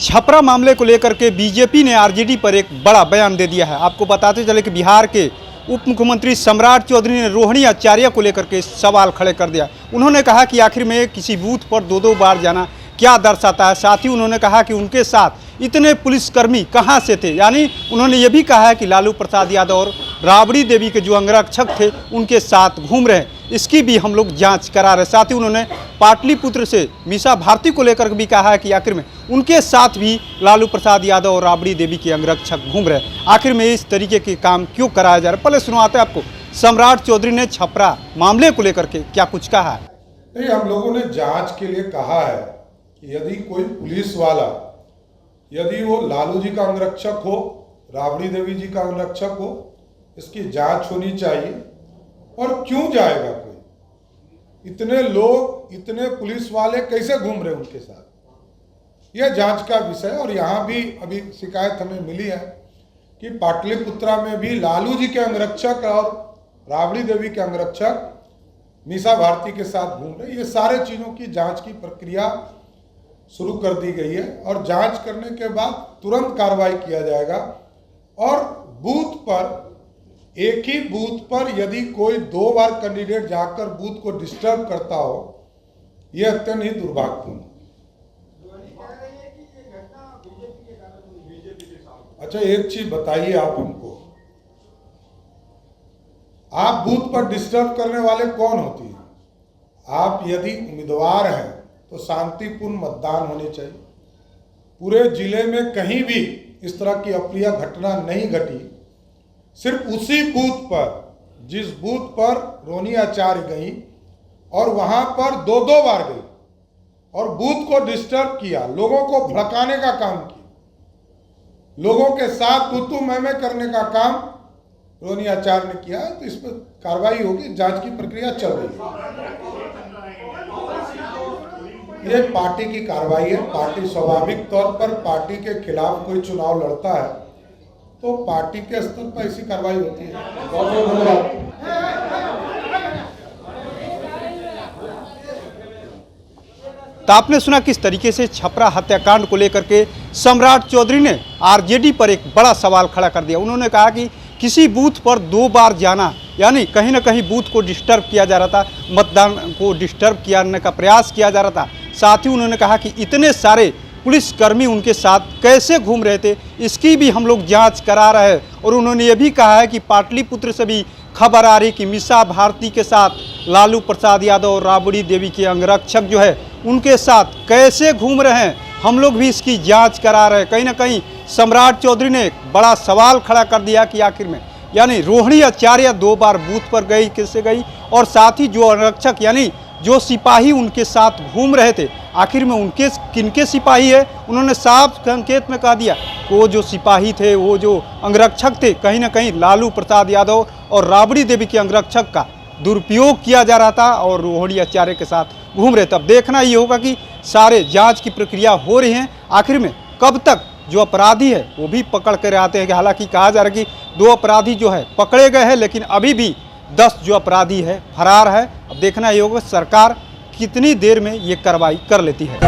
छपरा मामले को लेकर के बीजेपी ने आरजेडी पर एक बड़ा बयान दे दिया है। आपको बताते चले कि बिहार के उप मुख्यमंत्री सम्राट चौधरी ने रोहिणी आचार्य को लेकर के सवाल खड़े कर दिया। उन्होंने कहा कि आखिर में किसी बूथ पर दो बार जाना क्या दर्शाता है। साथ ही उन्होंने कहा कि उनके साथ इतने पुलिसकर्मी कहां से थे। यानी उन्होंने ये भी कहा है कि लालू प्रसाद यादव और राबड़ी देवी के जो अंगरक्षक थे उनके साथ घूम रहे हैं, इसकी भी हम लोग जांच करा रहे। साथ ही उन्होंने पाटलिपुत्र से मीसा भारती को लेकर भी कहा है कि आखिर में उनके साथ भी लालू प्रसाद यादव और राबड़ी देवी के अंगरक्षक घूम रहे हैं। आखिर में इस तरीके के काम क्यों कराया जा रहा है, पहले सुनवाते हैं आपको सम्राट चौधरी ने छपरा मामले को लेकर के क्या कुछ कहा है। नहीं, हम लोगों ने जांच के लिए कहा है कि यदि कोई पुलिस वाला, यदि वो लालू जी का अंगरक्षक हो, राबड़ी देवी जी का अंगरक्षक हो, इसकी जांच होनी चाहिए। और क्यों जाएगा कोई, इतने लोग, इतने पुलिस वाले कैसे घूम रहे उनके साथ, यह जांच का विषय। और यहाँ भी अभी शिकायत हमें मिली है कि पाटलिपुत्रा में भी लालू जी के अंगरक्षक और राबड़ी देवी के अंगरक्षक मीसा भारती के साथ घूम रहे। ये सारे चीज़ों की जांच की प्रक्रिया शुरू कर दी गई है और जांच करने के बाद तुरंत कार्रवाई किया जाएगा। और बूथ पर, एक ही बूथ पर यदि कोई 2 बार कैंडिडेट जाकर बूथ को डिस्टर्ब करता हो, यह अत्यंत ही दुर्भाग्यपूर्ण है। अच्छा, एक चीज बताइए आप हमको, आप बूथ पर डिस्टर्ब करने वाले कौन होती हैं? आप यदि उम्मीदवार हैं तो शांतिपूर्ण मतदान होने चाहिए। पूरे जिले में कहीं भी इस तरह की अप्रिय घटना नहीं घटी। सिर्फ उसी बूथ पर, जिस बूथ पर रोहिणी आचार्य गई और वहां पर 2 बार गई और बूथ को डिस्टर्ब किया, लोगों को भड़काने का काम किया, लोगों के साथ तू मैं करने का काम रोहिणी आचार्य ने किया, तो इस पर कार्रवाई होगी। जांच की प्रक्रिया चल रही है। ये पार्टी की कार्रवाई है। पार्टी स्वाभाविक तौर पर पार्टी के खिलाफ कोई चुनाव लड़ता है तो पार्टी के स्तर पर ऐसी कार्रवाई होती है। बहुत बहुत धन्यवाद। तो आपने सुना किस तरीके से छपरा हत्याकांड को लेकर के सम्राट चौधरी ने आरजेडी पर एक बड़ा सवाल खड़ा कर दिया। उन्होंने कहा कि किसी बूथ पर 2 बार जाना, यानी कहीं ना कहीं बूथ को डिस्टर्ब किया जा रहा था, मतदान को डिस्टर्ब करने का प्रयास किया जा रहा था। साथ ही उन्होंने कहा कि इतने सारे पुलिसकर्मी उनके साथ कैसे घूम रहे थे, इसकी भी हम लोग जांच करा रहे हैं। और उन्होंने ये भी कहा है कि पाटलिपुत्र से भी खबर आ रही कि मीसा भारती के साथ लालू प्रसाद यादव और राबड़ी देवी के अंगरक्षक जो है उनके साथ कैसे घूम रहे हैं, हम लोग भी इसकी जांच करा रहे हैं। कहीं ना कहीं सम्राट चौधरी ने एक बड़ा सवाल खड़ा कर दिया कि आखिर में, यानी रोहिणी आचार्य 2 बार बूथ पर गई, कैसे गई, और साथ ही जो अंगरक्षक यानी जो सिपाही उनके साथ घूम रहे थे, आखिर में उनके किनके सिपाही है। उन्होंने साफ संकेत में कह दिया कि वो जो सिपाही थे, वो जो अंगरक्षक थे, कहीं ना कहीं लालू प्रसाद यादव और राबड़ी देवी के अंगरक्षक का दुरुपयोग किया जा रहा था और रोहिणी आचार्य के साथ घूम रहे थे। अब देखना ये होगा कि सारे जांच की प्रक्रिया हो रही है, आखिर में कब तक जो अपराधी है वो भी पकड़ कर आते हैं। हालांकि कहा जा रहा है कि 2 अपराधी जो है पकड़े गए हैं, लेकिन अभी भी 10 जो अपराधी है फरार है। अब देखना ये होगा सरकार कितनी देर में ये कार्रवाई कर लेती है।